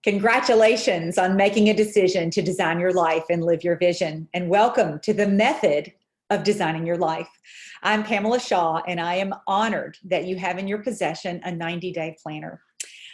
Congratulations on making a decision to design your life and live your vision. And welcome to the method of designing your life. I'm Pamela Shaw, and I am honored that you have in your possession a 90-day planner.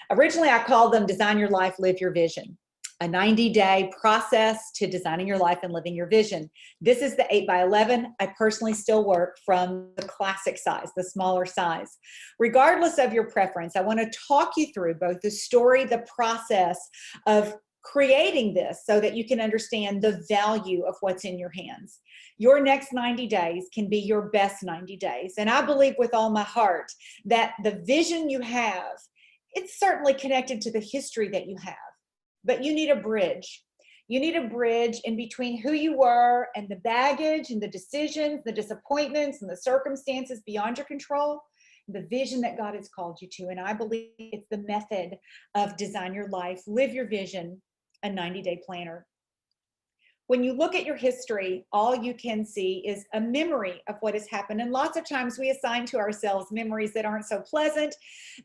Originally, I called them Design Your Life, Live Your Vision, a 90-day process to designing your life and living your vision. This is the 8x11. I personally still work from the classic size, the smaller size. Regardless of your preference, I want to talk you through both the story, the process of creating this so that you can understand the value of what's in your hands. Your next 90 days can be your best 90 days. And I believe with all my heart that the vision you have, it's certainly connected to the history that you have. But you need a bridge. You need a bridge in between who you were and the baggage and the decisions, the disappointments and the circumstances beyond your control, the vision that God has called you to. And I believe it's the method of Design Your Life, Live Your Vision, a 90-day planner. When you look at your history, all you can see is a memory of what has happened. And lots of times we assign to ourselves memories that aren't so pleasant,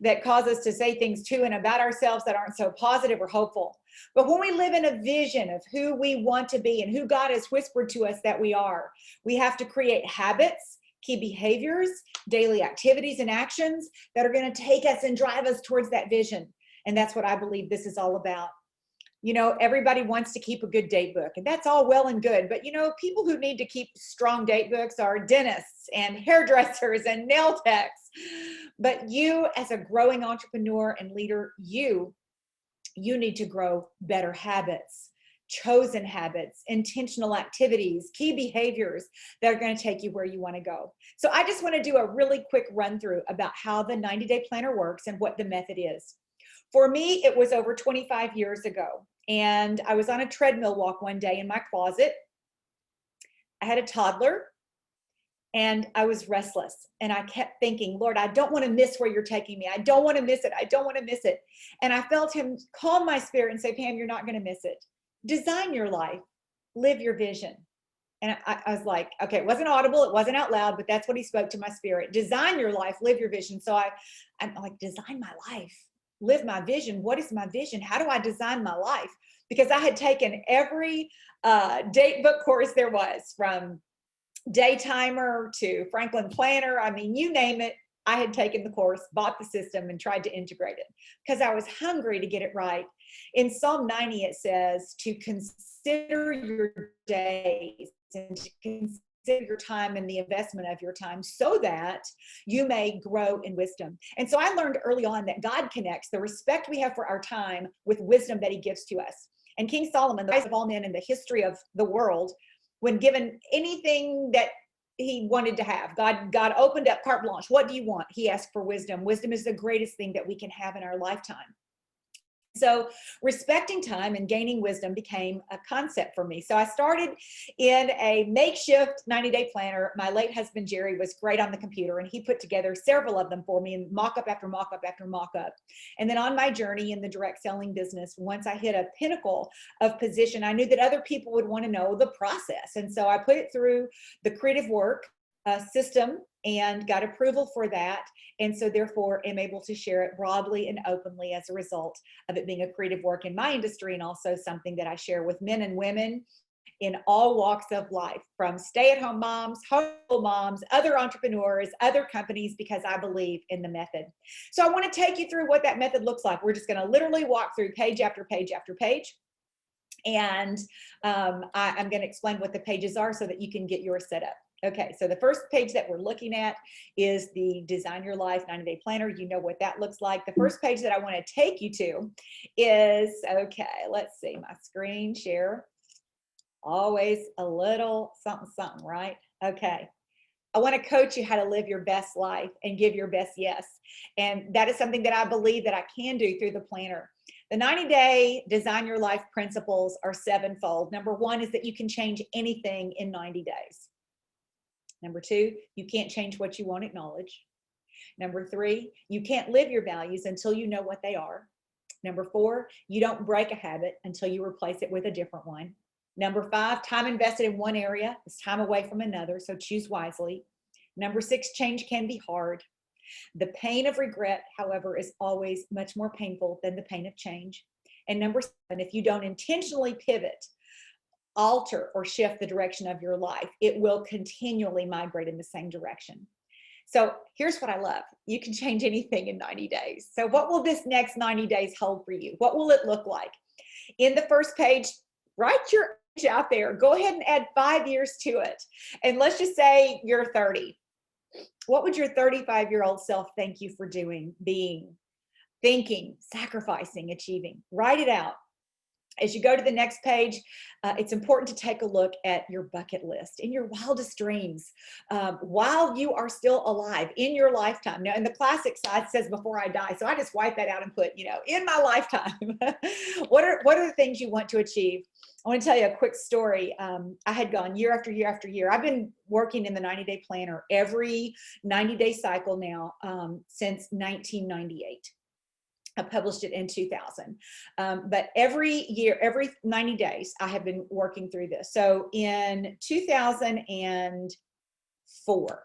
that cause us to say things to and about ourselves that aren't so positive or hopeful. But when we live in a vision of who we want to be and who God has whispered to us that we are, we have to create habits, key behaviors, daily activities and actions that are going to take us and drive us towards that vision. And that's what I believe this is all about. You know, everybody wants to keep a good date book, and that's all well and good. But, you know, people who need to keep strong date books are dentists and hairdressers and nail techs. But you, as a growing entrepreneur and leader, you need to grow better habits, chosen habits, intentional activities, key behaviors that are going to take you where you want to go. So I just want to do a really quick run through about how the 90-day planner works and what the method is. For me, it was over 25 years ago. And I was on a treadmill walk one day in my closet. I had a toddler and I was restless. And I kept thinking, Lord, I don't want to miss where you're taking me. I don't want to miss it. I don't want to miss it. And I felt him calm my spirit and say, Pam, you're not going to miss it. Design your life, live your vision. And I was like, okay, it wasn't audible, it wasn't out loud, but that's what he spoke to my spirit. Design your life, live your vision. So I'm like, design my life. Live my vision. What is my vision? How do I design my life? Because I had taken every date book course there was, from Daytimer to Franklin Planner. I mean, you name it. I had taken the course, bought the system, and tried to integrate it because I was hungry to get it right. In Psalm 90, it says to consider your days and to consider your time and the investment of your time so that you may grow in wisdom. And so I learned early on that God connects the respect we have for our time with wisdom that he gives to us. And King Solomon, the wisest of all men in the history of the world, when given anything that he wanted to have, God opened up carte blanche. What do you want? He asked for wisdom. Wisdom is the greatest thing that we can have in our lifetime. So respecting time and gaining wisdom became a concept for me. So I started in a makeshift 90-day planner. My late husband, Jerry, was great on the computer, and he put together several of them for me in mock-up after mock-up after mock-up. And then on my journey in the direct selling business, once I hit a pinnacle of position, I knew that other people would want to know the process. And so I put it through the creative work system and got approval for that. And so therefore am able to share it broadly and openly as a result of it being a creative work in my industry, and also something that I share with men and women in all walks of life, from stay-at-home moms, homeschool moms, other entrepreneurs, other companies, because I believe in the method. So I want to take you through what that method looks like. We're just going to literally walk through page after page after page. And I'm going to explain what the pages are so that you can get yours set up. Okay, so the first page that we're looking at is the Design Your Life 90-day planner. You know what that looks like. The first page that I want to take you to is, okay, let's see, my screen share. Always a little something, something, right? Okay. I want to coach you how to live your best life and give your best yes. And that is something that I believe that I can do through the planner. The 90-day Design Your Life principles are sevenfold. Number one is that you can change anything in 90 days. Number two, you can't change what you won't acknowledge. Number three, you can't live your values until you know what they are. Number four, you don't break a habit until you replace it with a different one. Number five, time invested in one area is time away from another, so choose wisely. Number six, change can be hard. The pain of regret, however, is always much more painful than the pain of change. And number 7, if you don't intentionally pivot, alter, or shift the direction of your life, it will continually migrate in the same direction. So here's what I love. You can change anything in 90 days. So what will this next 90 days hold for you? What will it look like? In the first page, write your age out there. Go ahead and add 5 years to it. And let's just say you're 30. What would your 35-year-old self thank you for doing, being, thinking, sacrificing, achieving? Write it out. As you go to the next page, it's important to take a look at your bucket list in your wildest dreams while you are still alive in your lifetime. Now, in the classic side, it says before I die. So I just wipe that out and put, in my lifetime. What are the things you want to achieve? I want to tell you a quick story. I had gone year after year after year. I've been working in the 90-day planner every 90-day cycle now since 1998. I published it in 2000. But every year, every 90 days, I have been working through this. So in 2004,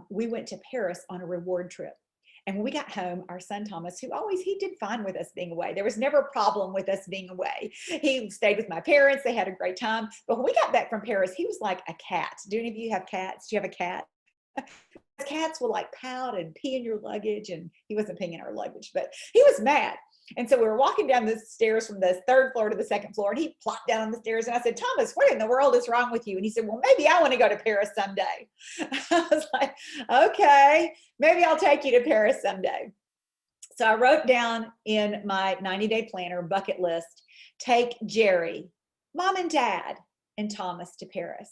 we went to Paris on a reward trip. And when we got home, our son Thomas, he did fine with us being away. There was never a problem with us being away. He stayed with my parents. They had a great time. But when we got back from Paris, he was like a cat. Do any of you have cats? Do you have a cat? Cats will like pout and pee in your luggage, and he wasn't peeing in our luggage, but he was mad. And so we were walking down the stairs from the 3rd floor to the 2nd floor, and he plopped down on the stairs, and I said, Thomas, what in the world is wrong with you? And he said, well, maybe I want to go to Paris someday. I was like, okay, maybe I'll take you to Paris someday. So I wrote down in my 90-day planner bucket list, take Jerry, Mom and Dad, and Thomas to Paris.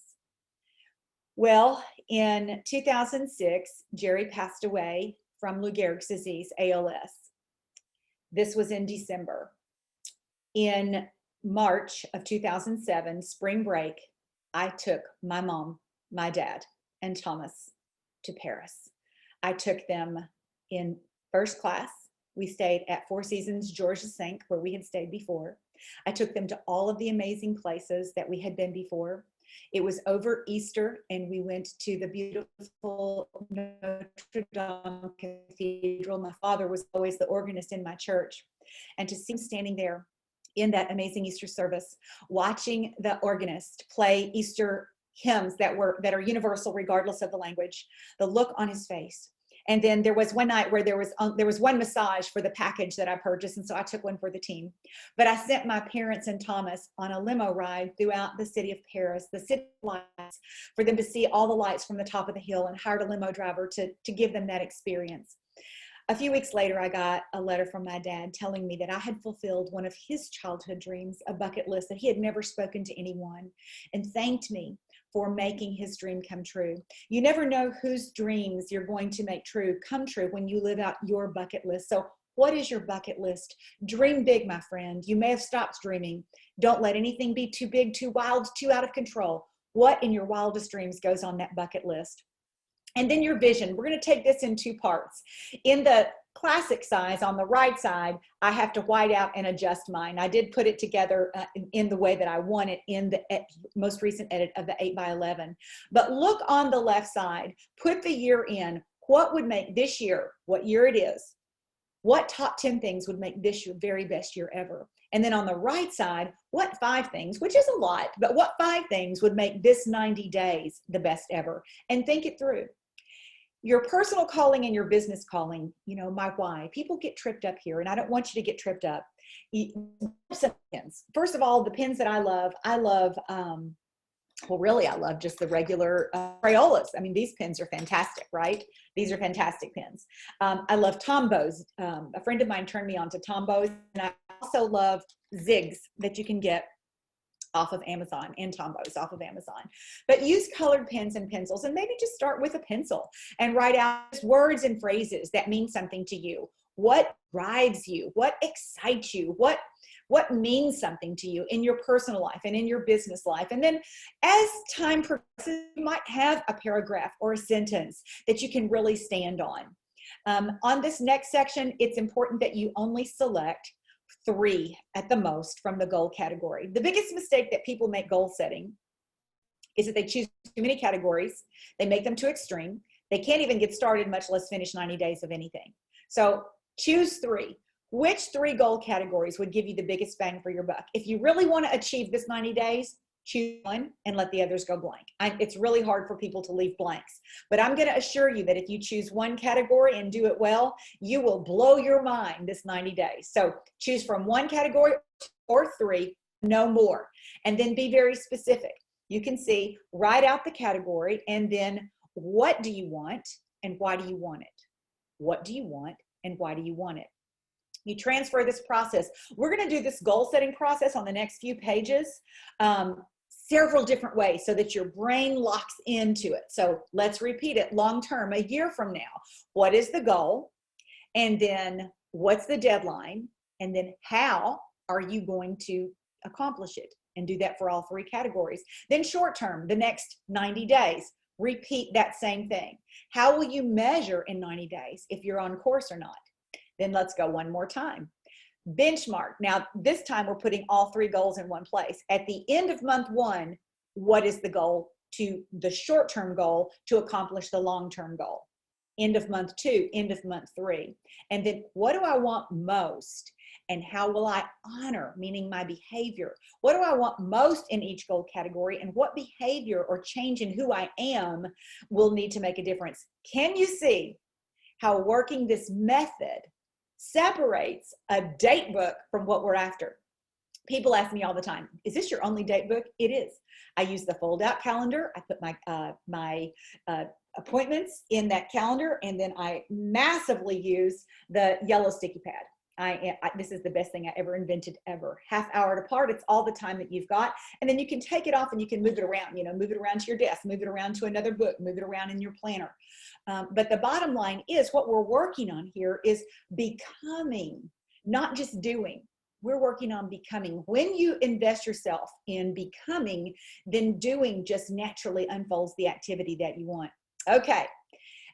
Well, in 2006, Jerry passed away from Lou Gehrig's disease, ALS. This was in December. In March of 2007, spring break, I took my mom, my dad, and Thomas to Paris. I took them in first class. We stayed at Four Seasons Georges V, where we had stayed before. I took them to all of the amazing places that we had been before. It was over Easter, and we went to the beautiful Notre Dame Cathedral. My father was always the organist in my church, and to see him standing there in that amazing Easter service, watching the organist play Easter hymns that are universal regardless of the language, the look on his face. And then there was one night where there was one massage for the package that I purchased, and so I took one for the team. But I sent my parents and Thomas on a limo ride throughout the city of Paris, the city lights, for them to see all the lights from the top of the hill, and hired a limo driver to give them that experience. A few weeks later, I got a letter from my dad telling me that I had fulfilled one of his childhood dreams, a bucket list that he had never spoken to anyone, and thanked me for making his dream come true. You never know whose dreams you're going to make come true when you live out your bucket list. So what is your bucket list? Dream big, my friend. You may have stopped dreaming. Don't let anything be too big, too wild, too out of control. What in your wildest dreams goes on that bucket list? And then your vision. We're going to take this in 2 parts. In the classic size, on the right side, I have to white out and adjust mine. I did put it together in the way that I want it in the most recent edit of the 8x11. But look on the left side, put the year in. What would make this year, what year it is, what top 10 things would make this your very best year ever? And then on the right side, what 5 things, which is a lot, but what 5 things would make this 90 days the best ever? And think it through. Your personal calling and your business calling, my why. People get tripped up here, and I don't want you to get tripped up. Some pins. First of all, the pins that I love, I love just the regular Crayolas. I mean, these pins are fantastic, right? These are fantastic pins. I love Tombows. A friend of mine turned me on to Tombows, and I also love Zigs that you can get off of Amazon, and Tombows off of Amazon. But use colored pens and pencils, and maybe just start with a pencil and write out words and phrases that mean something to you. What drives you? What excites you? What means something to you in your personal life and in your business life? And then as time progresses, you might have a paragraph or a sentence that you can really stand on. On this next section, it's important that you only select 3 at the most from the goal category. The biggest mistake that people make goal setting is that they choose too many categories. They make them too extreme. They can't even get started, much less finish 90 days of anything. So Choose three. Which three goal categories would give you the biggest bang for your buck? If you really want to achieve this 90 days, choose one and let the others go blank. It's really hard for people to leave blanks, but I'm going to assure you that if you choose one category and do it well, you will blow your mind this 90 days. So choose from one category or three, no more, and then be very specific. You can see, write out the category, and then what do you want and why do you want it? What do you want and why do you want it? You transfer this process. We're going to do this goal setting process on the next few pages, several different ways so that your brain locks into it. So let's repeat it long term, a year from now. What is the goal? And then what's the deadline? And then how are you going to accomplish it? And do that for all three categories. Then short term, the next 90 days, repeat that same thing. How will you measure in 90 days if you're on course or not? Then let's go one more time. Benchmark. Now, this time we're putting all three goals in one place. At the end of month one, what is the goal to the short-term goal to accomplish the long-term goal? End of month two, end of month three. And then what do I want most? And how will I honor, meaning my behavior? What do I want most in each goal category? And what behavior or change in who I am will need to make a difference? Can you see how working this method separates a date book from what we're after? People ask me all the time, is this your only date book? It is. I use the fold out calendar. I put my appointments in that calendar, and then I massively use the yellow sticky pad. This is the best thing I ever invented ever. Half hour apart, it's all the time that you've got. And then you can take it off and you can move it around, move it around to your desk, move it around to another book, move it around in your planner. But the bottom line is what we're working on here is becoming, not just doing. We're working on becoming. When you invest yourself in becoming, then doing just naturally unfolds the activity that you want. Okay.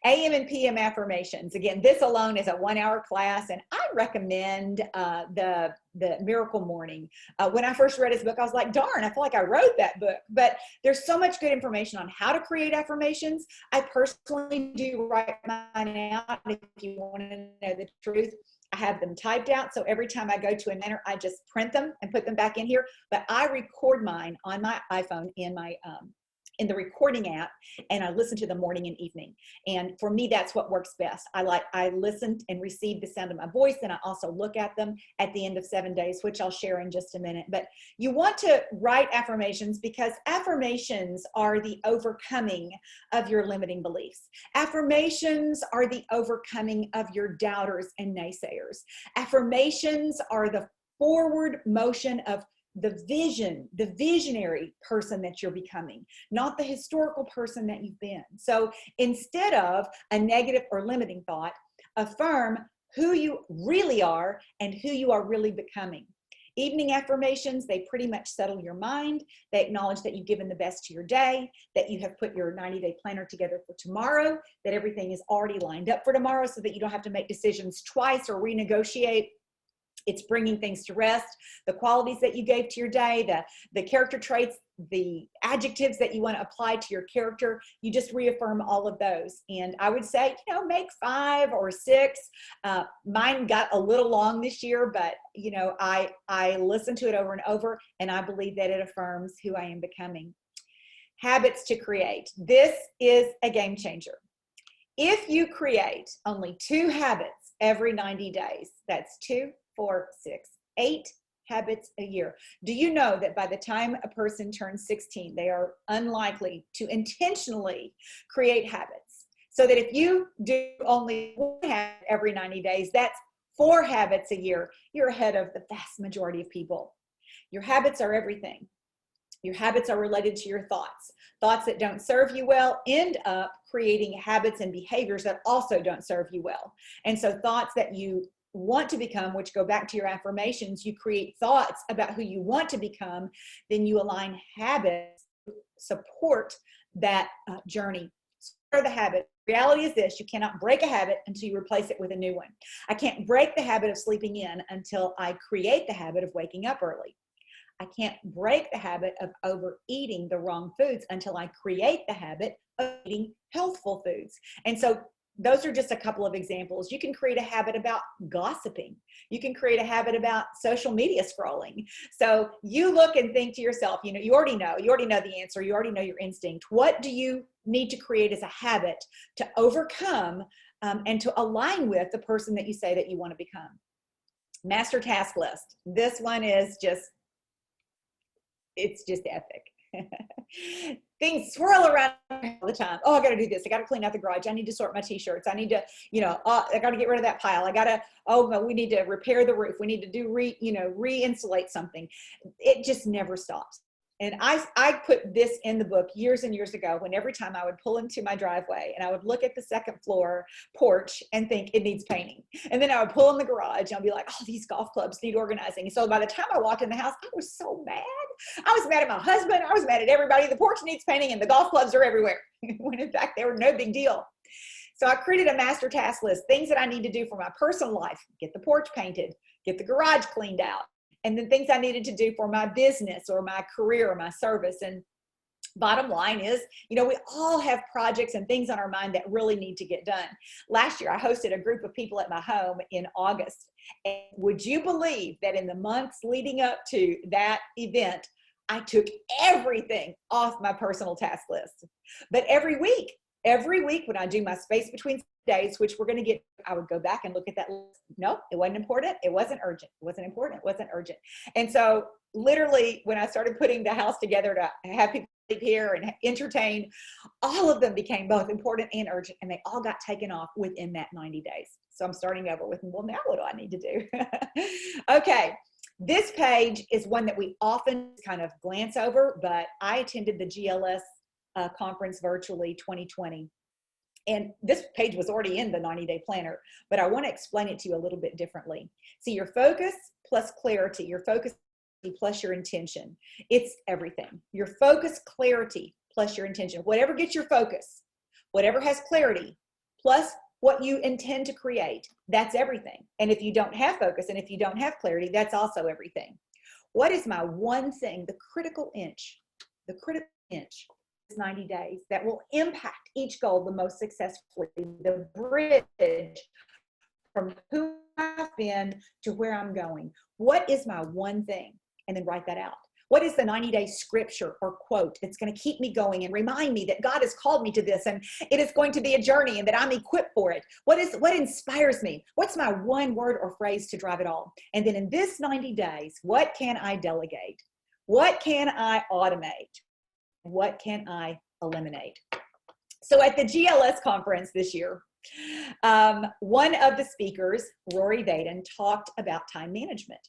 AM and PM affirmations. Again, this alone is a 1-hour class, and I recommend the Miracle Morning. When I first read his book, I was like, darn, I feel like I wrote that book. But there's so much good information on how to create affirmations. I personally do write mine out. If you want to know the truth, I have them typed out. So every time I go to a dinner, I just print them and put them back in here. But I record mine on my iPhone in the recording app, and I listen to them morning and evening. And for me, that's what works best. I listen and receive the sound of my voice, and I also look at them at the end of 7 days, which I'll share in just a minute. But you want to write affirmations because affirmations are the overcoming of your limiting beliefs. Affirmations are the overcoming of your doubters and naysayers. Affirmations are the forward motion of the vision, the visionary person that you're becoming, not the historical person that you've been. So instead of a negative or limiting thought, affirm who you really are and who you are really becoming. Evening affirmations, they pretty much settle your mind. They acknowledge that you've given the best to your day, that you have put your 90-day planner together for tomorrow, that everything is already lined up for tomorrow so that you don't have to make decisions twice or renegotiate. It's bringing things to rest, the qualities that you gave to your day, the character traits, the adjectives that you want to apply to your character. You just reaffirm all of those. And I would say, make 5 or 6. Mine got a little long this year, but, I listen to it over and over, and I believe that it affirms who I am becoming. Habits to create. This is a game changer. If you create only 2 habits every 90 days, that's 2, 4, 6, 8 habits a year. Do you know that by the time a person turns 16, they are unlikely to intentionally create habits? So that if you do only 1 habit every 90 days, that's 4 habits a year. You're ahead of the vast majority of people. Your habits are everything. Your habits are related to your thoughts. Thoughts that don't serve you well end up creating habits and behaviors that also don't serve you well. And so thoughts that you want to become, which go back to your affirmations, you create thoughts about who you want to become, then you align habits to support that journey. Start the habit. Reality is this: you cannot break a habit until you replace it with a new one. I can't break the habit of sleeping in until I create the habit of waking up early. I can't break the habit of overeating the wrong foods until I create the habit of eating healthful foods. And so those are just a couple of examples. You can create a habit about gossiping. You can create a habit about social media scrolling. So you look and think to yourself, you already know the answer. You already know your instinct. What do you need to create as a habit to overcome and to align with the person that you say that you want to become? Master task list. This one is it's just epic. Things swirl around all the time. Oh, I got to do this. I got to clean out the garage. I need to sort my t-shirts. I need to, I got to get rid of that pile. We need to repair the roof. We need to do re-insulate something. It just never stops. And I put this in the book years and years ago, when every time I would pull into my driveway and I would look at the second floor porch and think it needs painting. And then I would pull in the garage and I'll be like, oh, these golf clubs need organizing. And so by the time I walked in the house, I was so mad. I was mad at my husband. I was mad at everybody. The porch needs painting and the golf clubs are everywhere. When in fact, they were no big deal. So I created a master task list, things that I need to do for my personal life: get the porch painted, get the garage cleaned out, and then things I needed to do for my business or my career or my service. And bottom line is, we all have projects and things on our mind that really need to get done. Last year, I hosted a group of people at my home in August. And would you believe that in the months leading up to that event, I took everything off my personal task list? But every week when I do my space between days, which we're going to get, I would go back and look at that list. No, it wasn't important. It wasn't urgent. It wasn't important. It wasn't urgent. And so literally when I started putting the house together to have people live here and entertain, all of them became both important and urgent, and they all got taken off within that 90 days. So I'm starting over with, well, now what do I need to do? Okay. This page is one that we often kind of glance over, but I attended the GLS conference virtually 2020. And this page was already in the 90-day planner, but I want to explain it to you a little bit differently. See, your focus plus clarity, your focus plus your intention. It's everything. Your focus, clarity plus your intention. Whatever gets your focus, whatever has clarity, plus what you intend to create, that's everything. And if you don't have focus and if you don't have clarity, that's also everything. What is my one thing, the critical inch 90 days that will impact each goal the most successfully, the bridge from who I've been to where I'm going? What is my one thing? And then write that out. What is the 90-day scripture or quote that's going to keep me going and remind me that God has called me to this and it is going to be a journey and that I'm equipped for it? What inspires me? What's my one word or phrase to drive it all? And then in this 90 days, what can I delegate? What can I automate? What can I eliminate? So at the GLS conference this year, one of the speakers, Rory Vaden, talked about time management.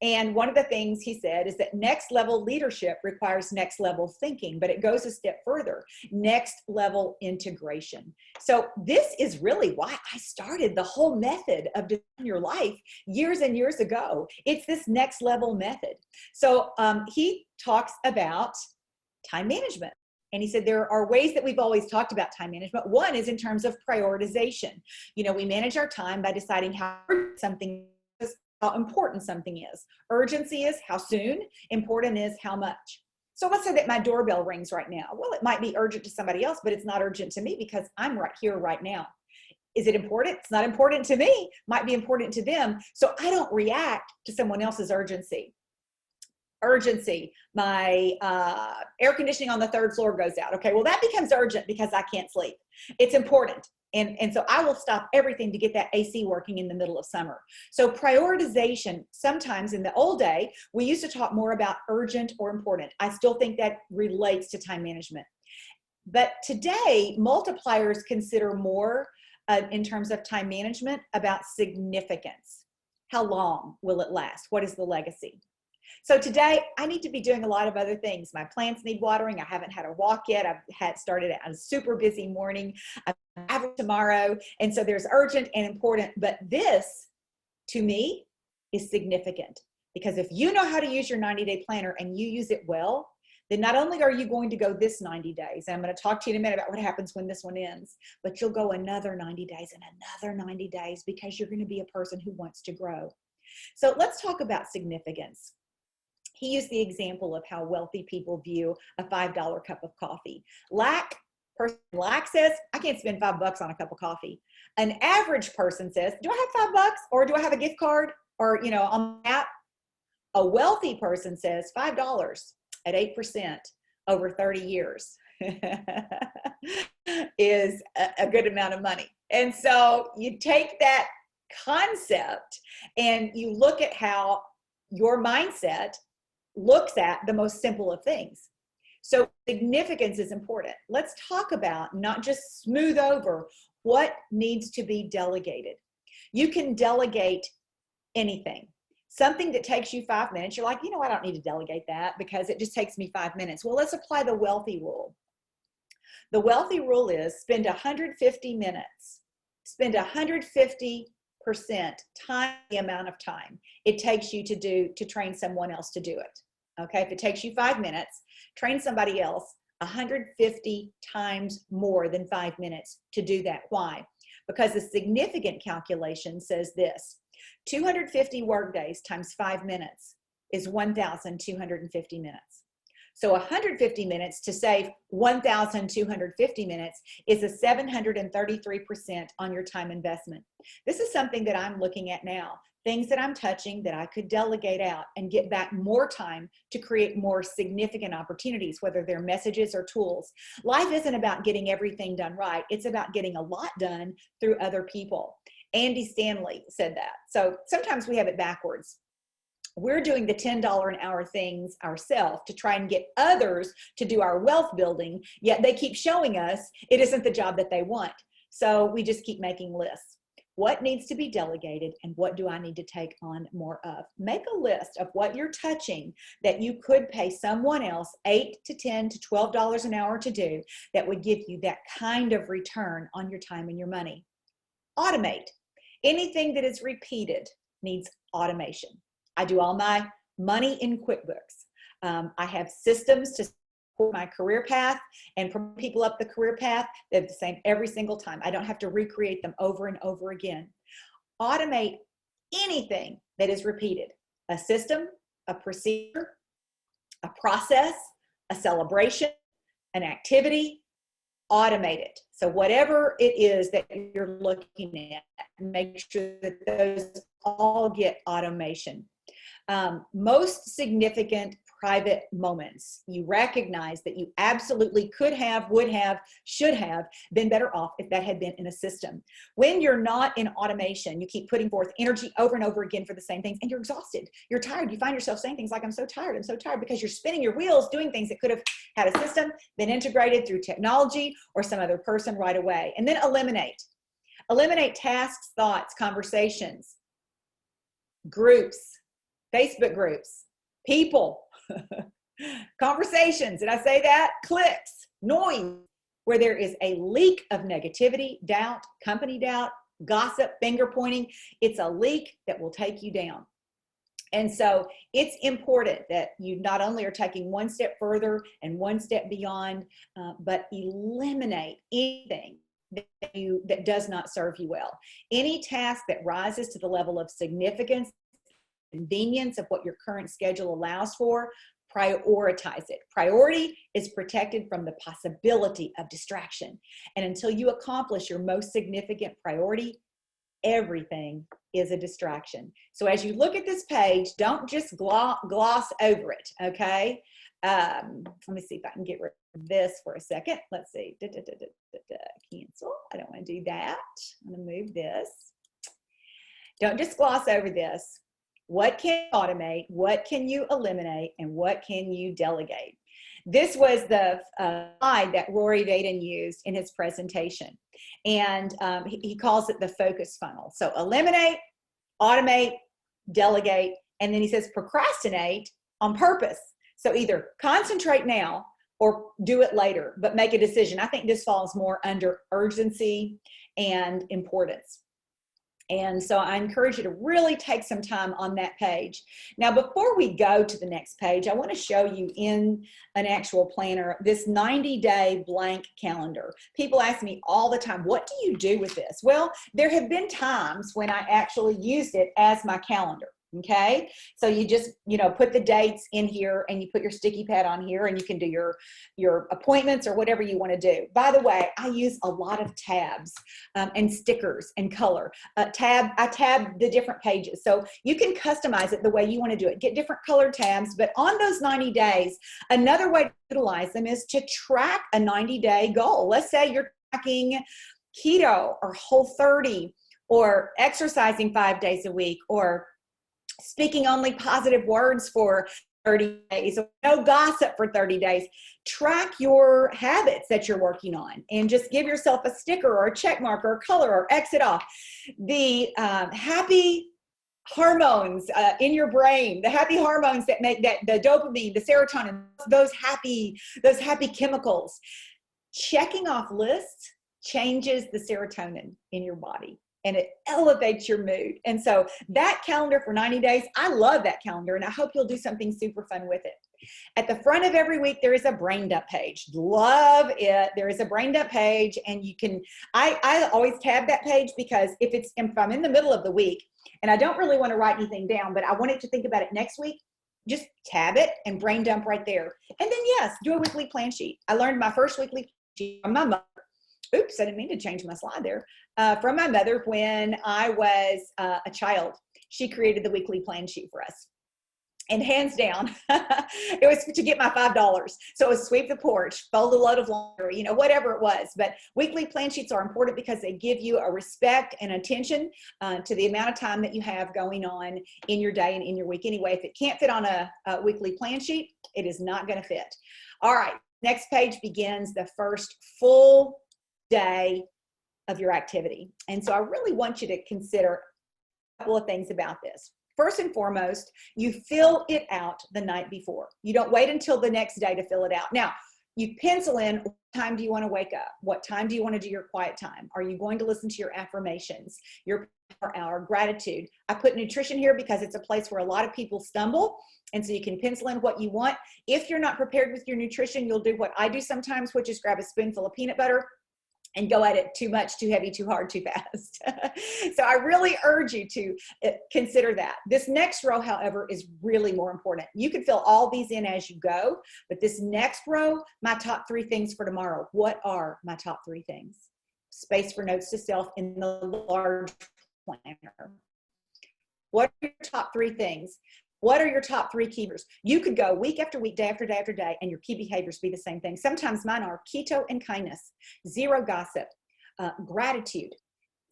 And one of the things he said is that next level leadership requires next level thinking, but it goes a step further, next level integration. So this is really why I started the whole method of designing your life years and years ago. It's this next level method. So he talks about time management. And he said there are ways that we've always talked about time management. One is in terms of prioritization. We manage our time by deciding how something is, how important something is. Urgency is how soon, important is how much. So let's say that my doorbell rings right now. Well, it might be urgent to somebody else, but it's not urgent to me because I'm right here right now. Is it important? It's not important to me, might be important to them. So I don't react to someone else's urgency. My air conditioning on the third floor goes out. Okay, well, that becomes urgent because I can't sleep. It's important. And so I will stop everything to get that AC working in the middle of summer. So prioritization, sometimes in the old day, we used to talk more about urgent or important. I still think that relates to time management. But today, multipliers consider more in terms of time management about significance. How long will it last? What is the legacy? So today I need to be doing a lot of other things. My plants need watering. I haven't had a walk yet. I've had started a super busy morning. I have it tomorrow. And so there's urgent and important, but this to me is significant because if you know how to use your 90-day planner and you use it well, then not only are you going to go this 90 days, and I'm going to talk to you in a minute about what happens when this one ends, but you'll go another 90 days and another 90 days because you're going to be a person who wants to grow. So let's talk about significance. He used the example of how wealthy people view a $5 cup of coffee. Lack person like says, I can't spend $5 on a cup of coffee. An average person says, do I have $5 or do I have a gift card or, you know, on the app? A wealthy person says $5 at 8% over 30 years is a good amount of money. And so you take that concept and you look at how your mindset looks at the most simple of things. So significance is important. Let's talk about, not just smooth over, what needs to be delegated. You can delegate anything. Something that takes you 5 minutes, you're like, you know, I don't need to delegate that because it just takes me 5 minutes. Well, let's apply the wealthy rule. The wealthy rule is spend 150 minutes, spend 150% time the amount of time it takes you to train someone else to do it. Okay, if it takes you 5 minutes, train somebody else 150 times more than 5 minutes to do that. Why? Because the significant calculation says this: 250 work days times 5 minutes is 1,250 minutes. So 150 minutes to save 1,250 minutes is a 733% on your time investment. This is something that I'm looking at now. Things that I'm touching that I could delegate out and get back more time to create more significant opportunities, whether they're messages or tools. Life isn't about getting everything done right. It's about getting a lot done through other people. Andy Stanley said that. So sometimes we have it backwards. We're doing the $10 an hour things ourselves to try and get others to do our wealth building, yet they keep showing us it isn't the job that they want. So we just keep making lists. What needs to be delegated and what do I need to take on more of? Make a list of what you're touching that you could pay someone else $8 to $10 to $12 an hour to do that would give you that kind of return on your time and your money. Automate. Anything that is repeated needs automation. I do all my money in QuickBooks. I have systems to support my career path and promote people up the career path. They're the same every single time. I don't have to recreate them over and over again. Automate anything that is repeated. A system, a procedure, a process, a celebration, an activity. Automate it. So whatever it is that you're looking at, make sure that those all get automation. Most significant private moments, you recognize that you absolutely could have, would have, should have been better off if that had been in a system. When you're not in automation, you keep putting forth energy over and over again for the same things and you're exhausted. You're tired. You find yourself saying things like, I'm so tired, because you're spinning your wheels doing things that could have had a system, been integrated through technology or some other person right away. And then eliminate. Eliminate tasks, thoughts, conversations, groups, Facebook groups, people, conversations, did I say that? Clicks, noise, where there is a leak of negativity, doubt, company doubt, gossip, finger pointing. It's a leak that will take you down. And so it's important that you not only are taking one step further and one step beyond, but eliminate anything that does not serve you well. Any task that rises to the level of significance, convenience of what your current schedule allows for, prioritize it. Priority is protected from the possibility of distraction. And until you accomplish your most significant priority, everything is a distraction. So as you look at this page, don't just gloss over it, okay? Let me see if I can get rid of this for a second. Let's see. Cancel. I don't want to do that. I'm going to move this. Don't just gloss over this. What can you automate? What can you eliminate? And what can you delegate? This was the slide that Rory Vaden used in his presentation. And he calls it the focus funnel. So eliminate, automate, delegate, and then he says procrastinate on purpose. So either concentrate now or do it later, but make a decision. I think this falls more under urgency and importance. And so I encourage you to really take some time on that page. Now, before we go to the next page, I want to show you in an actual planner this 90-day blank calendar. People ask me all the time, what do you do with this? Well, there have been times when I actually used it as my calendar. Okay, so you just, put the dates in here, and you put your sticky pad on here, and you can do your appointments or whatever you want to do. By the way, I use a lot of tabs and stickers and color. I tab the different pages, so you can customize it the way you want to do it. Get different colored tabs, but on those 90 days, another way to utilize them is to track a 90-day goal. Let's say you're tracking keto or Whole30 or exercising 5 days a week, or speaking only positive words for 30 days, or no gossip for 30 days. Track your habits that you're working on, and just give yourself a sticker or a check mark or a color, or X it off. The happy hormones in your brain, the happy hormones that make that, the dopamine, the serotonin, those happy chemicals. Checking off lists changes the serotonin in your body, and it elevates your mood. And so that calendar for 90 days, I love that calendar, and I hope you'll do something super fun with it. At the front of every week, there is a brain dump page. Love it. There is a brain dump page, and you can, I always tab that page, because if I'm in the middle of the week and I don't really want to write anything down, but I wanted to think about it next week, just tab it and brain dump right there. And then, yes, do a weekly plan sheet. I learned my first weekly plan sheet from my mother. Oops, I didn't mean to change my slide there. From my mother when I was a child. She created the weekly plan sheet for us. And hands down, it was to get my $5. So it was sweep the porch, fold a load of laundry, whatever it was. But weekly plan sheets are important because they give you a respect and attention to the amount of time that you have going on in your day and in your week. Anyway, if it can't fit on a weekly plan sheet, it is not going to fit. All right, next page begins the first full day of your activity. And so I really want you to consider a couple of things about this. First and foremost, you fill it out the night before. You don't wait until the next day to fill it out. Now, you pencil in, what time do you want to wake up? What time do you want to do your quiet time? Are you going to listen to your affirmations, your power hour, gratitude? I put nutrition here because it's a place where a lot of people stumble. And so you can pencil in what you want. If you're not prepared with your nutrition, you'll do what I do sometimes, which is grab a spoonful of peanut butter and go at it too much, too heavy, too hard, too fast. So I really urge you to consider that. This next row, however, is really more important. You can fill all these in as you go, but this next row, my top 3 things for tomorrow. What are my top 3 things? Space for notes to self in the large planner. What are your top 3 things? What are your top 3 key behaviors? You could go week after week, day after day after day, and your key behaviors be the same thing. Sometimes mine are keto and kindness, zero gossip, gratitude.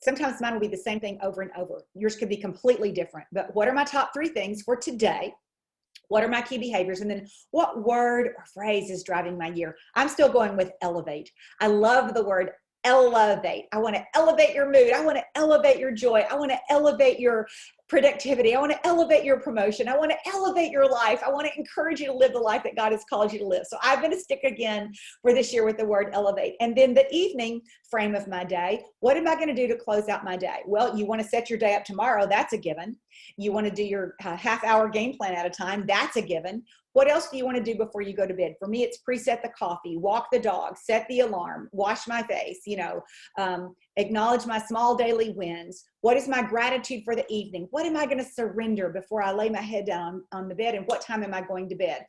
Sometimes mine will be the same thing over and over. Yours could be completely different. But what are my top 3 things for today? What are my key behaviors? And then what word or phrase is driving my year? I'm still going with elevate. I love the word elevate. I want to elevate your mood. I want to elevate your joy. I want to elevate your productivity. I want to elevate your promotion. I want to elevate your life. I want to encourage you to live the life that God has called you to live. So I'm going to stick again for this year with the word elevate. And then the evening frame of my day. What am I going to do to close out my day? Well, you want to set your day up tomorrow. That's a given. You want to do your half-hour game plan at a time. That's a given. What else do you want to do before you go to bed? For me, it's preset the coffee, walk the dog, set the alarm, wash my face, acknowledge my small daily wins. What is my gratitude for the evening? What am I going to surrender before I lay my head down on the bed? And what time am I going to bed?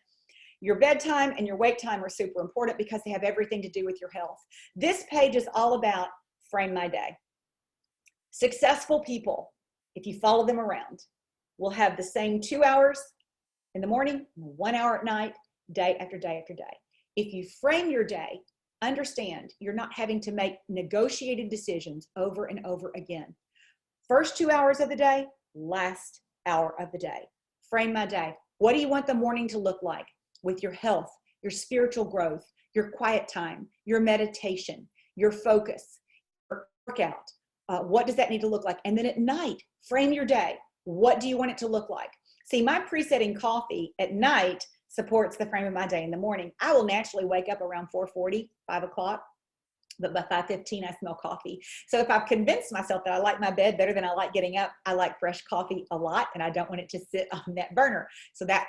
Your bedtime and your wake time are super important because they have everything to do with your health. This page is all about frame my day. Successful people, if you follow them around, will have the same 2 hours in the morning, 1 hour at night, day after day after day. If you frame your day, understand you're not having to make negotiated decisions over and over again. First 2 hours of the day, last hour of the day. Frame my day. What do you want the morning to look like with your health, your spiritual growth, your quiet time, your meditation, your focus, your workout? What does that need to look like? And then at night, frame your day. What do you want it to look like? See, my presetting coffee at night supports the frame of my day in the morning. I will naturally wake up around 4:40, 5 o'clock, but by 5:15, I smell coffee. So if I've convinced myself that I like my bed better than I like getting up, I like fresh coffee a lot, and I don't want it to sit on that burner. So that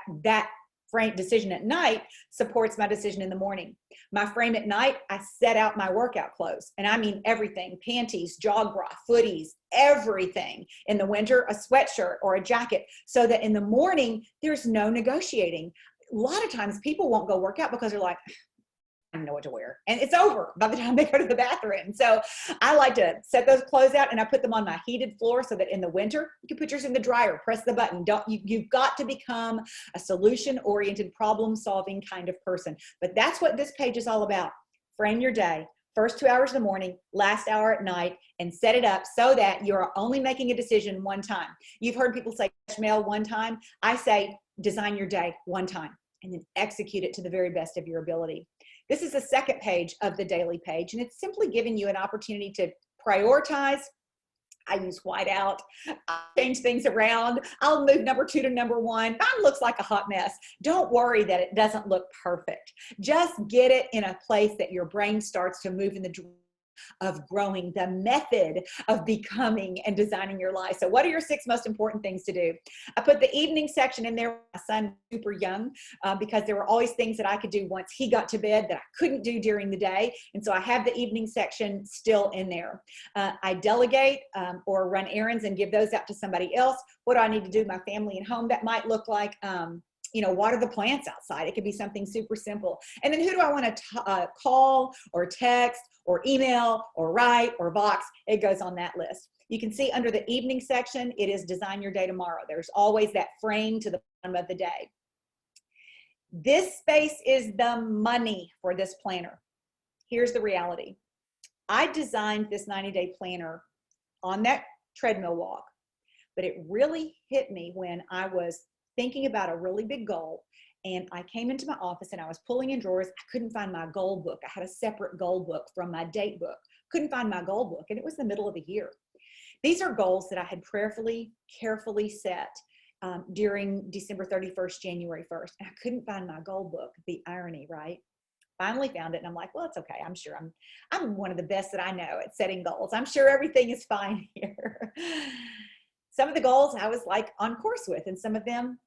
decision at night supports my decision in the morning. My frame at night, I set out my workout clothes, and I mean everything: panties, jog bra, footies, everything. In the winter, a sweatshirt or a jacket, so that in the morning, there's no negotiating. A lot of times people won't go work out because they're like, I don't know what to wear, and it's over by the time they go to the bathroom. So I like to set those clothes out, and I put them on my heated floor so that in the winter you can put yours in the dryer, press the button. You've got to become a solution-oriented, problem-solving kind of person. But that's what this page is all about. Frame your day, first 2 hours in the morning, last hour at night, and set it up so that you're only making a decision one time. You've heard people say mail one time. I say design your day one time and then execute it to the very best of your ability. This is the second page of the daily page, and it's simply giving you an opportunity to prioritize. I use whiteout. I'll change things around. I'll move number 2 to number 1. Mine looks like a hot mess. Don't worry that it doesn't look perfect. Just get it in a place that your brain starts to move in the direction of growing, the method of becoming and designing your life. So what are your 6 most important things to do? I put the evening section in there. My son super young because there were always things that I could do once he got to bed that I couldn't do during the day. And so I have the evening section still in there. I delegate or run errands and give those out to somebody else. What do I need to do? My family and home. That might look like water the plants outside. It could be something super simple. And then who do I want to call or text or email or write or box? It goes on that list. You can see under the evening section, it is design your day tomorrow. There's always that frame to the bottom of the day. This space is the money for this planner. Here's the reality. I designed this 90-day planner on that treadmill walk, but it really hit me when I was thinking about a really big goal, and I came into my office and I was pulling in drawers. I couldn't find my goal book. I had a separate goal book from my date book. Couldn't find my goal book, and it was the middle of the year. These are goals that I had prayerfully, carefully set during December 31st, January 1st, and I couldn't find my goal book. The irony, right? Finally found it, and I'm like, well, it's okay. I'm sure I'm one of the best that I know at setting goals. I'm sure everything is fine here. Some of the goals I was like on course with, and some of them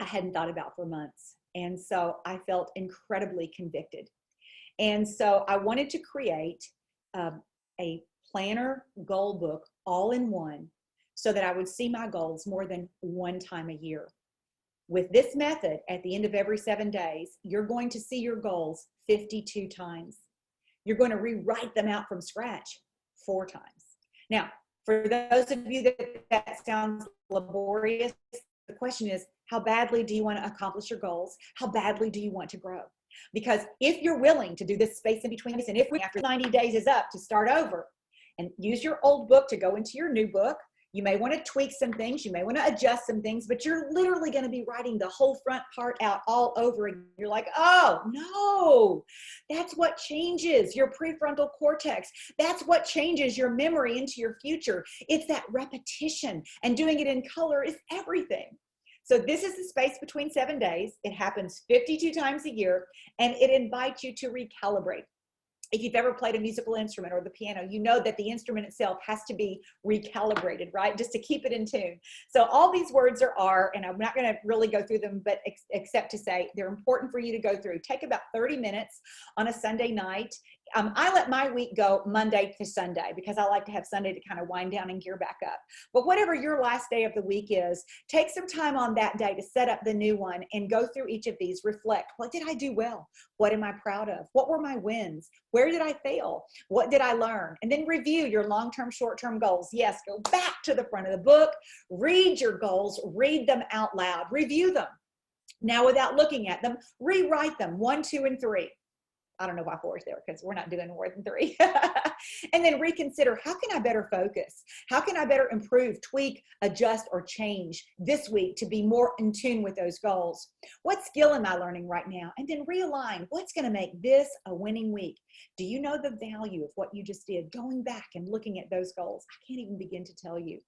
I hadn't thought about for months. And so I felt incredibly convicted. And so I wanted to create a planner goal book all in one so that I would see my goals more than one time a year. With this method, at the end of every 7 days, you're going to see your goals 52 times. You're going to rewrite them out from scratch 4 times. Now, for those of you that sounds laborious, the question is, how badly do you want to accomplish your goals? How badly do you want to grow? Because if you're willing to do this space in between this, and if after 90 days is up to start over and use your old book to go into your new book, you may want to tweak some things, you may want to adjust some things, but you're literally going to be writing the whole front part out all over again. You're like, oh no, that's what changes your prefrontal cortex. That's what changes your memory into your future. It's that repetition, and doing it in color is everything. So this is the space between 7 days. It happens 52 times a year, and it invites you to recalibrate. If you've ever played a musical instrument or the piano, you know that the instrument itself has to be recalibrated, right? Just to keep it in tune. So all these words are, and I'm not going to really go through them, but except to say they're important for you to go through. Take about 30 minutes on a Sunday night. I let my week go Monday to Sunday because I like to have Sunday to kind of wind down and gear back up. But whatever your last day of the week is, take some time on that day to set up the new one and go through each of these. Reflect. What did I do well? What am I proud of? What were my wins? Where did I fail? What did I learn? And then review your long-term, short-term goals. Yes, go back to the front of the book, read your goals, read them out loud, review them. Now, without looking at them, rewrite them 1, 2, and 3. I don't know why 4 is there because we're not doing more than 3. And then reconsider, how can I better focus? How can I better improve, tweak, adjust, or change this week to be more in tune with those goals? What skill am I learning right now? And then realign, what's going to make this a winning week? Do you know the value of what you just did? Going back and looking at those goals, I can't even begin to tell you.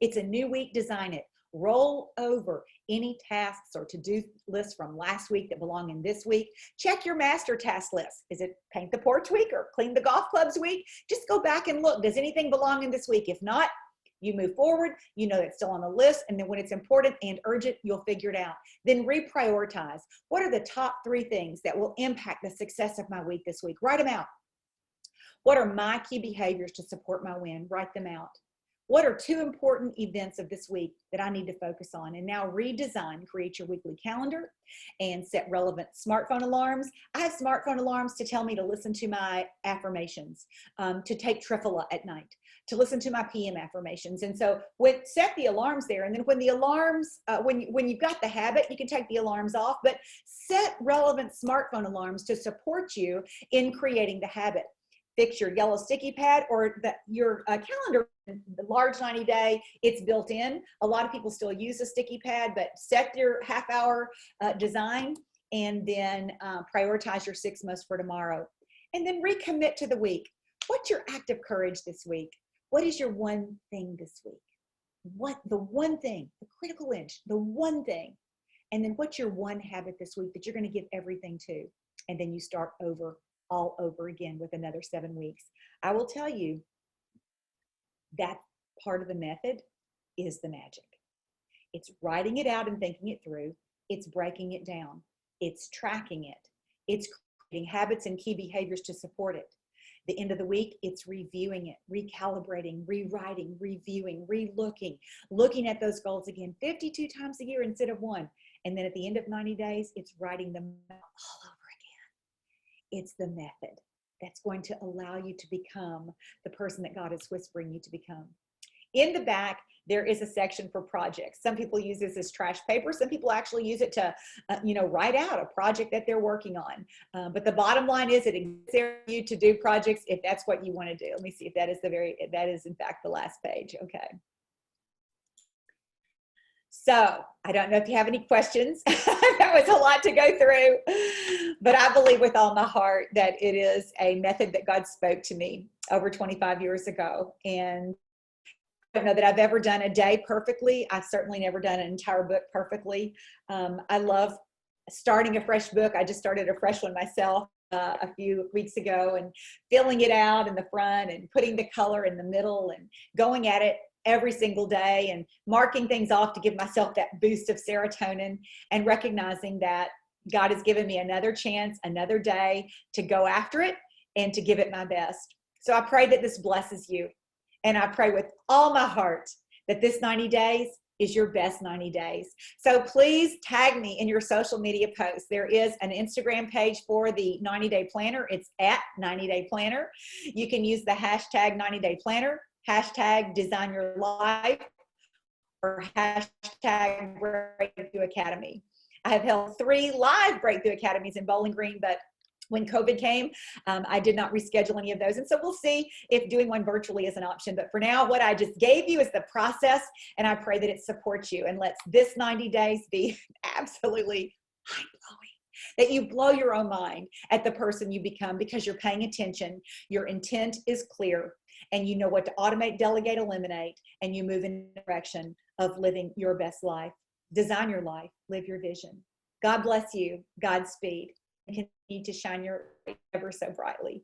It's a new week, design it. Roll over any tasks or to-do lists from last week that belong in this week. Check your master task list. Is it paint the porch week or clean the golf clubs week? Just go back and look. Does anything belong in this week? If not, You move forward, you know it's still on the list, and then when it's important and urgent, you'll figure it out. Then reprioritize. What are the top 3 things that will impact the success of my week this week? Write them out. What are my key behaviors to support my win? Write them out. What are 2 important events of this week that I need to focus on? And now redesign, create your weekly calendar and set relevant smartphone alarms. I have smartphone alarms to tell me to listen to my affirmations, to take Triphala at night, to listen to my PM affirmations. And so set the alarms there. And then when the alarms, when you've got the habit, you can take the alarms off, but set relevant smartphone alarms to support you in creating the habit. Fix your yellow sticky pad or your calendar, the large 90-day, it's built in. A lot of people still use a sticky pad, but set your half-hour design and then prioritize your 6 most for tomorrow. And then recommit to the week. What's your act of courage this week? What is your one thing this week? What the one thing, the critical inch, the one thing. And then what's your one habit this week that you're going to give everything to? And then you start all over again with another 7 weeks. I will tell you that part of the method is the magic. It's writing it out and thinking it through. It's breaking it down. It's tracking it. It's creating habits and key behaviors to support it. The end of the week, it's reviewing it, recalibrating, rewriting, reviewing, relooking, looking at those goals again 52 times a year instead of 1. And then at the end of 90 days, it's writing them all over. It's the method that's going to allow you to become the person that God is whispering you to become. In the back, there is a section for projects. Some people use this as trash paper. Some people actually use it to, write out a project that they're working on. But the bottom line is it exists for you to do projects if that's what you want to do. Let me see if that is in fact the last page. Okay. So I don't know if you have any questions. That was a lot to go through, but I believe with all my heart that it is a method that God spoke to me over 25 years ago. And I don't know that I've ever done a day perfectly. I've certainly never done an entire book perfectly. I love starting a fresh book. I just started a fresh one myself a few weeks ago and filling it out in the front and putting the color in the middle and going at it every single day and marking things off to give myself that boost of serotonin and recognizing that God has given me another chance, another day to go after it and to give it my best. So I pray that this blesses you. And I pray with all my heart that this 90 days is your best 90 days. So please tag me in your social media posts. There is an Instagram page for the 90-day planner. It's at 90-day planner. You can use the hashtag 90-day planner, hashtag design your life, or hashtag Breakthrough Academy. I have held 3 live Breakthrough Academies in Bowling Green, but when COVID came, I did not reschedule any of those. And so we'll see if doing one virtually is an option. But for now, what I just gave you is the process, and I pray that it supports you and lets this 90 days be absolutely mind-blowing, that you blow your own mind at the person you become because you're paying attention, your intent is clear, and you know what to automate, delegate, eliminate, and you move in the direction of living your best life. Design your life, live your vision. God bless you, Godspeed, and continue to shine your light ever so brightly.